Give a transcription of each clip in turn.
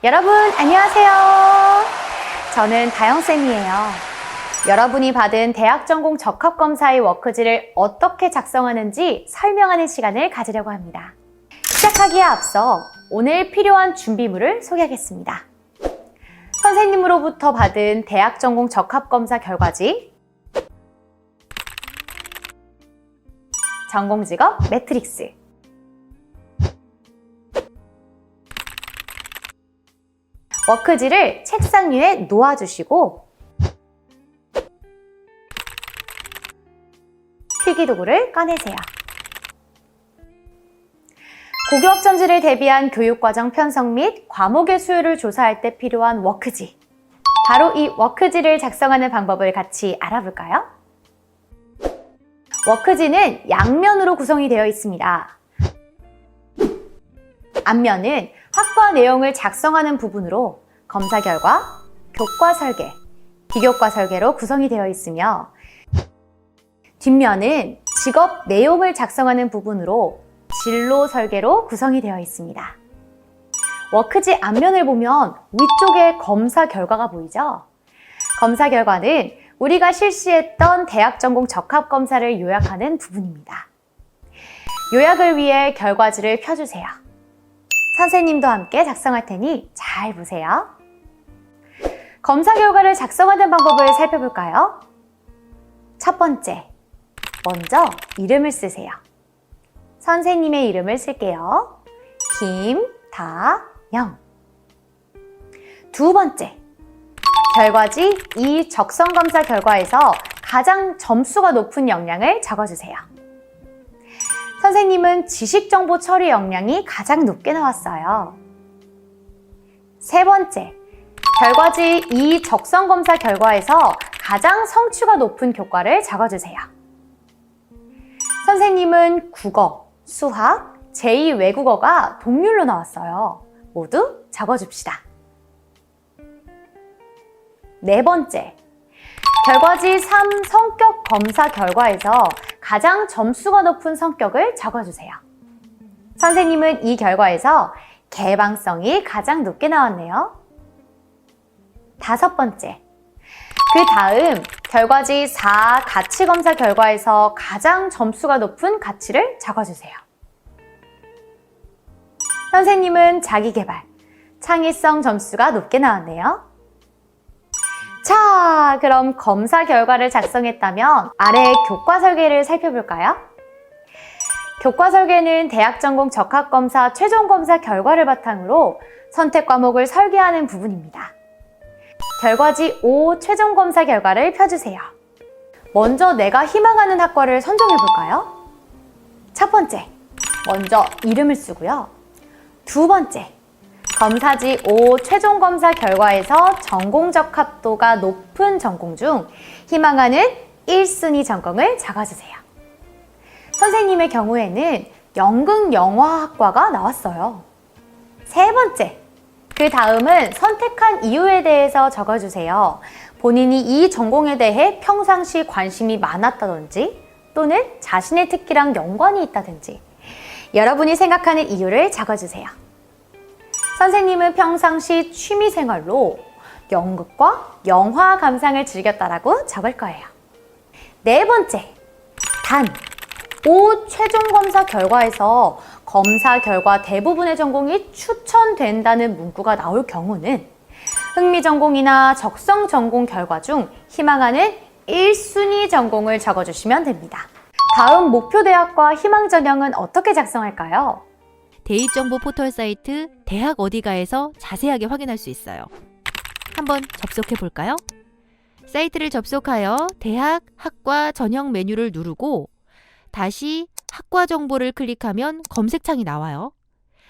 여러분 안녕하세요. 저는 다영쌤이에요. 여러분이 받은 대학전공 적합검사의 워크지를 어떻게 작성하는지 설명하는 시간을 가지려고 합니다. 시작하기에 앞서 오늘 필요한 준비물을 소개하겠습니다. 선생님으로부터 받은 대학전공 적합검사 결과지, 전공직업 매트릭스, 워크지를 책상 위에 놓아주시고 필기도구를 꺼내세요. 고교학점제를 대비한 교육과정 편성 및 과목의 수요를 조사할 때 필요한 워크지. 바로 이 워크지를 작성하는 방법을 같이 알아볼까요? 워크지는 양면으로 구성이 되어 있습니다. 앞면은 학과 내용을 작성하는 부분으로 검사 결과, 교과 설계, 비교과 설계로 구성이 되어 있으며 뒷면은 직업 내용을 작성하는 부분으로 진로 설계로 구성이 되어 있습니다. 워크지 앞면을 보면 위쪽에 검사 결과가 보이죠? 검사 결과는 우리가 실시했던 대학 전공 적합 검사를 요약하는 부분입니다. 요약을 위해 결과지를 펴주세요. 선생님도 함께 작성할 테니 잘 보세요. 검사 결과를 작성하는 방법을 살펴볼까요? 첫 번째, 먼저 이름을 쓰세요. 선생님의 이름을 쓸게요. 김다영. 두 번째, 결과지 이 적성검사 결과에서 가장 점수가 높은 역량을 적어주세요. 선생님은 지식정보 처리 역량이 가장 높게 나왔어요. 세 번째, 결과지 이 적성검사 결과에서 가장 성취가 높은 교과를 적어주세요. 선생님은 국어, 수학, 제2외국어가 동률로 나왔어요. 모두 적어줍시다. 네 번째, 결과지 3 성격 검사 결과에서 가장 점수가 높은 성격을 적어주세요. 선생님은 이 결과에서 개방성이 가장 높게 나왔네요. 다섯 번째, 그 다음 결과지 4 가치 검사 결과에서 가장 점수가 높은 가치를 적어주세요. 선생님은 자기계발, 창의성 점수가 높게 나왔네요. 자, 그럼 검사 결과를 작성했다면 아래 교과 설계를 살펴볼까요? 교과 설계는 대학 전공 적합검사 최종검사 결과를 바탕으로 선택 과목을 설계하는 부분입니다. 결과지 5 최종검사 결과를 펴주세요. 먼저 내가 희망하는 학과를 선정해볼까요? 첫 번째, 먼저 이름을 쓰고요. 두 번째, 검사지 5 최종검사 결과에서 전공 적합도가 높은 전공 중 희망하는 1순위 전공을 적어주세요. 선생님의 경우에는 연극영화학과가 나왔어요. 세 번째, 그 다음은 선택한 이유에 대해서 적어주세요. 본인이 이 전공에 대해 평상시 관심이 많았다든지 또는 자신의 특기랑 연관이 있다든지 여러분이 생각하는 이유를 적어주세요. 선생님은 평상시 취미생활로 연극과 영화 감상을 즐겼다라고 적을 거예요. 네 번째, 단 5 최종검사 결과에서 검사 결과 대부분의 전공이 추천된다는 문구가 나올 경우는 흥미전공이나 적성전공 결과 중 희망하는 1순위 전공을 적어주시면 됩니다. 다음 목표대학과 희망전형은 어떻게 작성할까요? 대입정보 포털 사이트 대학 어디가에서 자세하게 확인할 수 있어요. 한번 접속해 볼까요? 사이트를 접속하여 대학, 학과 전형 메뉴를 누르고 다시 학과 정보를 클릭하면 검색창이 나와요.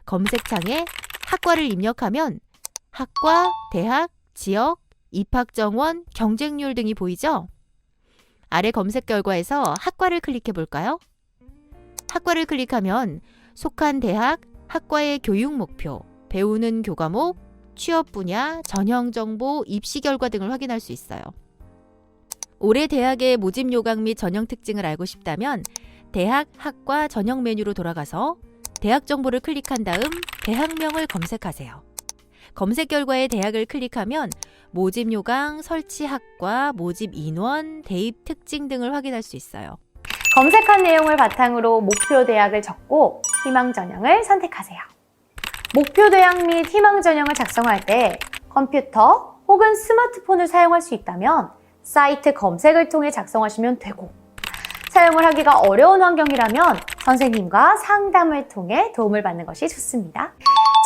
검색창에 학과를 입력하면 학과, 대학, 지역, 입학 정원, 경쟁률 등이 보이죠? 아래 검색 결과에서 학과를 클릭해 볼까요? 학과를 클릭하면 속한 대학, 학과의 교육 목표, 배우는 교과목, 취업 분야, 전형 정보, 입시 결과 등을 확인할 수 있어요. 올해 대학의 모집 요강 및 전형 특징을 알고 싶다면 대학, 학과 전형 메뉴로 돌아가서 대학 정보를 클릭한 다음 대학명을 검색하세요. 검색 결과에 대학을 클릭하면 모집 요강, 설치 학과, 모집 인원, 대입 특징 등을 확인할 수 있어요. 검색한 내용을 바탕으로 목표 대학을 적고 희망 전형을 선택하세요. 목표 대학 및 희망 전형을 작성할 때 컴퓨터 혹은 스마트폰을 사용할 수 있다면 사이트 검색을 통해 작성하시면 되고, 사용을 하기가 어려운 환경이라면 선생님과 상담을 통해 도움을 받는 것이 좋습니다.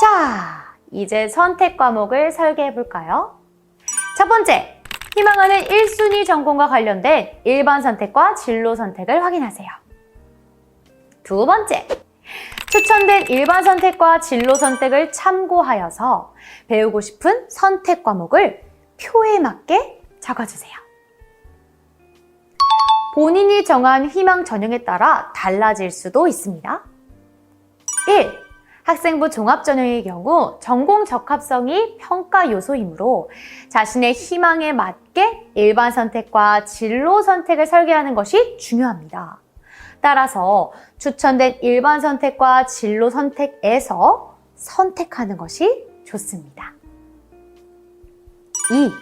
자, 이제 선택 과목을 설계해 볼까요? 첫 번째, 희망하는 1순위 전공과 관련된 일반 선택과 진로 선택을 확인하세요. 두 번째, 추천된 일반 선택과 진로 선택을 참고하여서 배우고 싶은 선택 과목을 표에 맞게 적어주세요. 본인이 정한 희망 전형에 따라 달라질 수도 있습니다. 1. 학생부 종합 전형의 경우 전공 적합성이 평가 요소이므로 자신의 희망에 맞게 일반 선택과 진로 선택을 설계하는 것이 중요합니다. 따라서 추천된 일반 선택과 진로 선택에서 선택하는 것이 좋습니다. 2.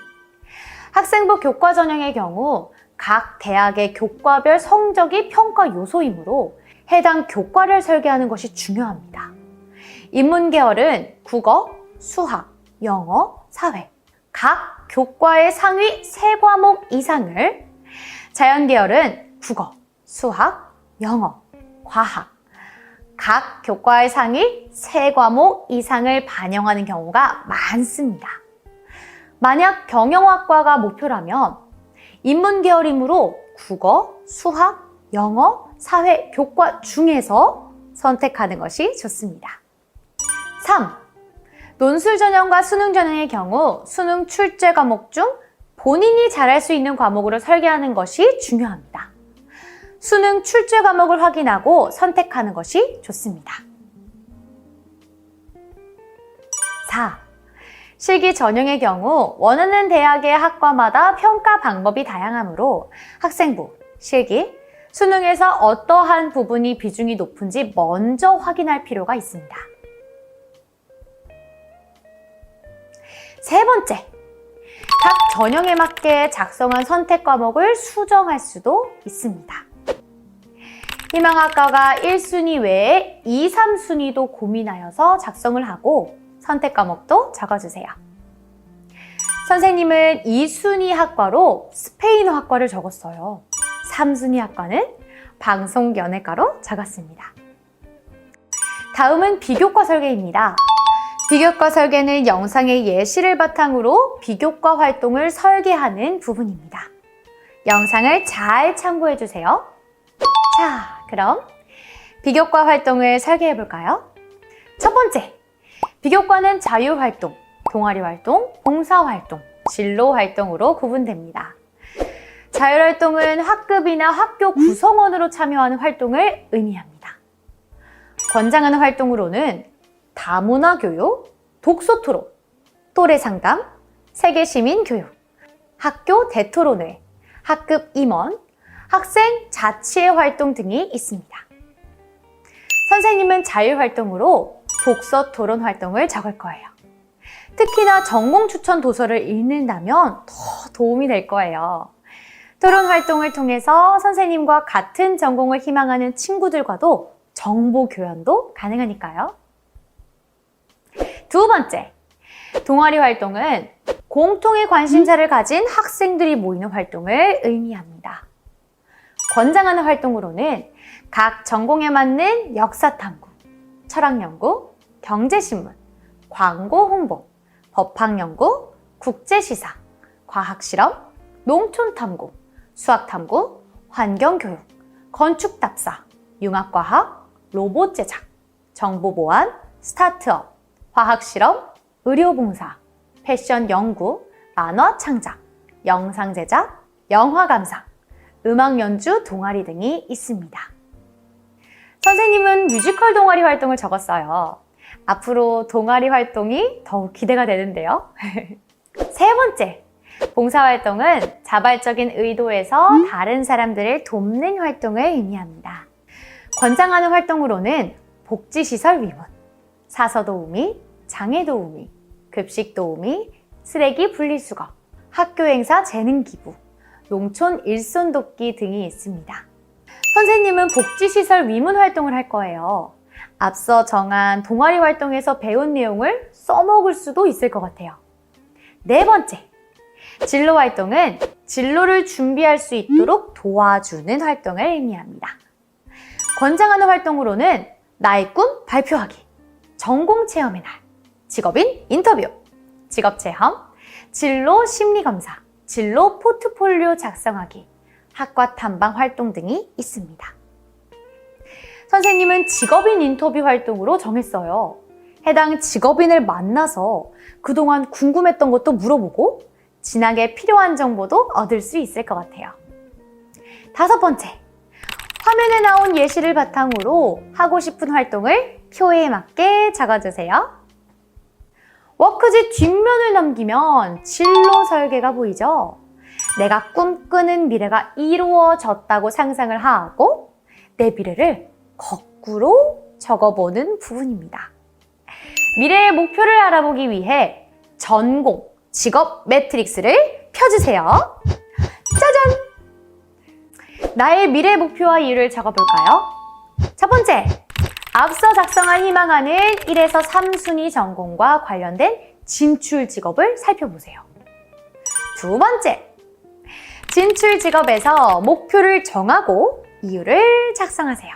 학생부 교과 전형의 경우 각 대학의 교과별 성적이 평가 요소이므로 해당 교과를 설계하는 것이 중요합니다. 인문 계열은 국어, 수학, 영어, 사회 각 교과의 상위 3과목 이상을, 자연 계열은 국어, 수학, 영어, 과학 각 교과의 상위 3과목 이상을 반영하는 경우가 많습니다. 만약 경영학과가 목표라면 인문 계열이므로 국어, 수학, 영어, 사회 교과 중에서 선택하는 것이 좋습니다. 3. 논술 전형과 수능 전형의 경우 수능 출제 과목 중 본인이 잘할 수 있는 과목으로 설계하는 것이 중요합니다. 수능 출제 과목을 확인하고 선택하는 것이 좋습니다. 4. 실기 전형의 경우 원하는 대학의 학과마다 평가 방법이 다양하므로 학생부, 실기, 수능에서 어떠한 부분이 비중이 높은지 먼저 확인할 필요가 있습니다. 세 번째, 각 전형에 맞게 작성한 선택 과목을 수정할 수도 있습니다. 희망학과가 1순위 외에 2, 3순위도 고민하여서 작성을 하고 선택 과목도 적어주세요. 선생님은 2순위 학과로 스페인어 학과를 적었어요. 3순위 학과는 방송연예과로 적었습니다. 다음은 비교과 설계입니다. 비교과 설계는 영상의 예시를 바탕으로 비교과 활동을 설계하는 부분입니다. 영상을 잘 참고해주세요. 자, 그럼 비교과 활동을 설계해 볼까요? 첫 번째, 비교과는 자유활동, 동아리활동, 봉사활동, 진로활동으로 구분됩니다. 자율활동은 학급이나 학교 구성원으로 참여하는 활동을 의미합니다. 권장하는 활동으로는 다문화 교육, 독서 토론, 또래 상담, 세계 시민 교육, 학교 대토론회, 학급 임원, 학생 자치회 활동 등이 있습니다. 선생님은 자율활동으로 독서 토론 활동을 적을 거예요. 특히나 전공 추천 도서를 읽는다면 더 도움이 될 거예요. 토론 활동을 통해서 선생님과 같은 전공을 희망하는 친구들과도 정보 교환도 가능하니까요. 두 번째, 동아리 활동은 공통의 관심사를 가진 학생들이 모이는 활동을 의미합니다. 권장하는 활동으로는 각 전공에 맞는 역사탐구, 철학연구, 경제신문, 광고 홍보, 법학연구, 국제시사, 과학실험, 농촌탐구, 수학탐구, 환경교육, 건축답사, 융합과학, 로봇 제작, 정보보안, 스타트업, 화학실험, 의료봉사, 패션 연구, 만화 창작, 영상 제작, 영화 감상, 음악 연주 동아리 등이 있습니다. 선생님은 뮤지컬 동아리 활동을 적었어요. 앞으로 동아리 활동이 더욱 기대가 되는데요. 세 번째, 봉사활동은 자발적인 의도에서 다른 사람들을 돕는 활동을 의미합니다. 권장하는 활동으로는 복지시설 위문, 사서도우미, 장애도우미, 급식 도우미, 쓰레기 분리수거, 학교 행사 재능 기부, 농촌 일손 돕기 등이 있습니다. 선생님은 복지시설 위문 활동을 할 거예요. 앞서 정한 동아리 활동에서 배운 내용을 써먹을 수도 있을 것 같아요. 네 번째, 진로 활동은 진로를 준비할 수 있도록 도와주는 활동을 의미합니다. 권장하는 활동으로는 나의 꿈 발표하기, 전공 체험의 날, 직업인 인터뷰, 직업 체험, 진로 심리검사, 진로 포트폴리오 작성하기, 학과 탐방 활동 등이 있습니다. 선생님은 직업인 인터뷰 활동으로 정했어요. 해당 직업인을 만나서 그동안 궁금했던 것도 물어보고 진학에 필요한 정보도 얻을 수 있을 것 같아요. 다섯 번째, 화면에 나온 예시를 바탕으로 하고 싶은 활동을 표에 맞게 적어주세요. 워크지 뒷면을 넘기면 진로 설계가 보이죠? 내가 꿈꾸는 미래가 이루어졌다고 상상을 하고 내 미래를 거꾸로 적어보는 부분입니다. 미래의 목표를 알아보기 위해 전공, 직업 매트릭스를 펴주세요. 짜잔! 나의 미래 목표와 이유를 적어볼까요? 첫 번째, 앞서 작성한 희망하는 1에서 3순위 전공과 관련된 진출 직업을 살펴보세요. 두 번째, 진출 직업에서 목표를 정하고 이유를 작성하세요.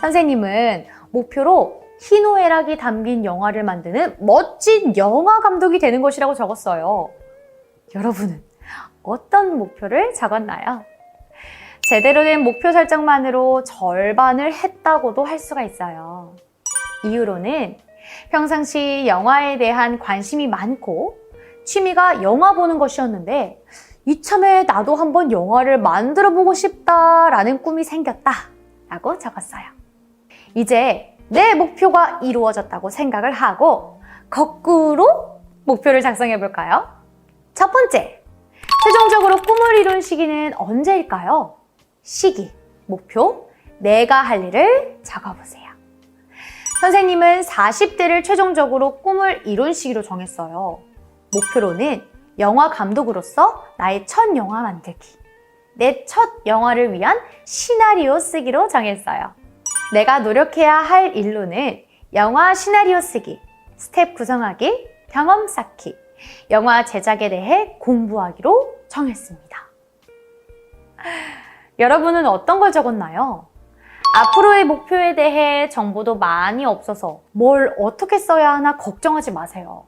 선생님은 목표로 희노애락이 담긴 영화를 만드는 멋진 영화 감독이 되는 것이라고 적었어요. 여러분은 어떤 목표를 적었나요? 제대로 된 목표 설정만으로 절반을 했다고도 할 수가 있어요. 이유로는 평상시 영화에 대한 관심이 많고 취미가 영화 보는 것이었는데 이참에 나도 한번 영화를 만들어 보고 싶다라는 꿈이 생겼다 라고 적었어요. 이제 내 목표가 이루어졌다고 생각을 하고 거꾸로 목표를 작성해 볼까요? 첫 번째, 최종적으로 꿈을 이룬 시기는 언제일까요? 시기, 목표, 내가 할 일을 적어보세요. 선생님은 40대를 최종적으로 꿈을 이룬 시기로 정했어요. 목표로는 영화 감독으로서 나의 첫 영화 만들기, 내 첫 영화를 위한 시나리오 쓰기로 정했어요. 내가 노력해야 할 일로는 영화 시나리오 쓰기, 스텝 구성하기, 경험 쌓기, 영화 제작에 대해 공부하기로 정했습니다. 여러분은 어떤 걸 적었나요? 앞으로의 목표에 대해 정보도 많이 없어서 뭘 어떻게 써야 하나 걱정하지 마세요.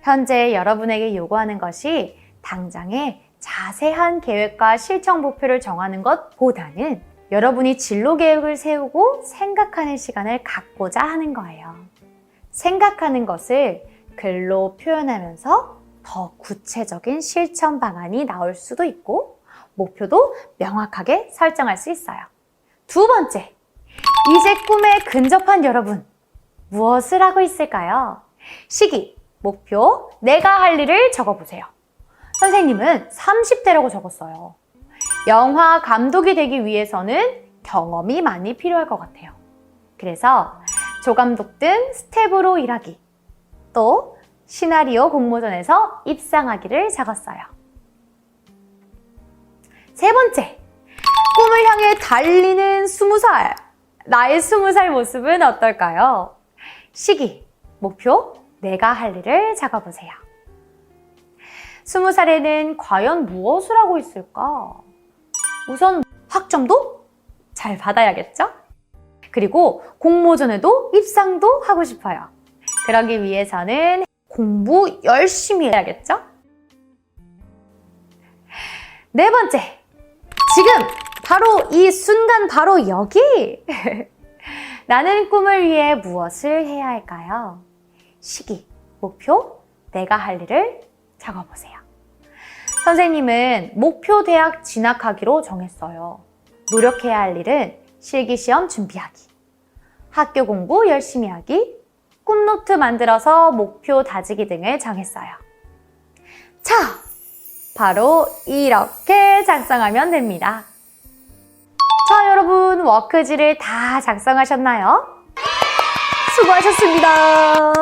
현재 여러분에게 요구하는 것이 당장의 자세한 계획과 실천 목표를 정하는 것보다는 여러분이 진로 계획을 세우고 생각하는 시간을 갖고자 하는 거예요. 생각하는 것을 글로 표현하면서 더 구체적인 실천 방안이 나올 수도 있고 목표도 명확하게 설정할 수 있어요. 두 번째, 이제 꿈에 근접한 여러분, 무엇을 하고 있을까요? 시기, 목표, 내가 할 일을 적어보세요. 선생님은 30대라고 적었어요. 영화 감독이 되기 위해서는 경험이 많이 필요할 것 같아요. 그래서 조감독 등 스텝으로 일하기, 또 시나리오 공모전에서 입상하기를 적었어요. 세 번째, 꿈을 향해 달리는 20살. 나의 20살 모습은 어떨까요? 시기, 목표, 내가 할 일을 적어보세요. 20살에는 과연 무엇을 하고 있을까? 우선 학점도 잘 받아야겠죠? 그리고 공모전에도 입상도 하고 싶어요. 그러기 위해서는 공부 열심히 해야겠죠? 네 번째, 지금 바로 이 순간 바로 여기! 나는 꿈을 위해 무엇을 해야 할까요? 시기, 목표, 내가 할 일을 적어보세요. 선생님은 목표 대학 진학하기로 정했어요. 노력해야 할 일은 실기시험 준비하기, 학교 공부 열심히 하기, 꿈노트 만들어서 목표 다지기 등을 정했어요. 자, 바로 이렇게 작성하면 됩니다. 자, 여러분 워크지를 다 작성하셨나요? 수고하셨습니다.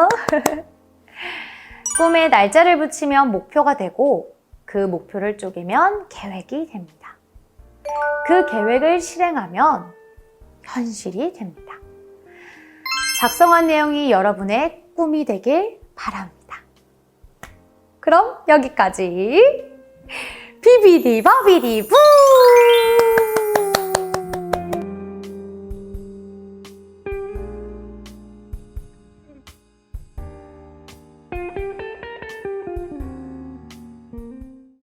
꿈에 날짜를 붙이면 목표가 되고 그 목표를 쪼개면 계획이 됩니다. 그 계획을 실행하면 현실이 됩니다. 작성한 내용이 여러분의 꿈이 되길 바랍니다. 그럼 여기까지. 비비디 바비디 부!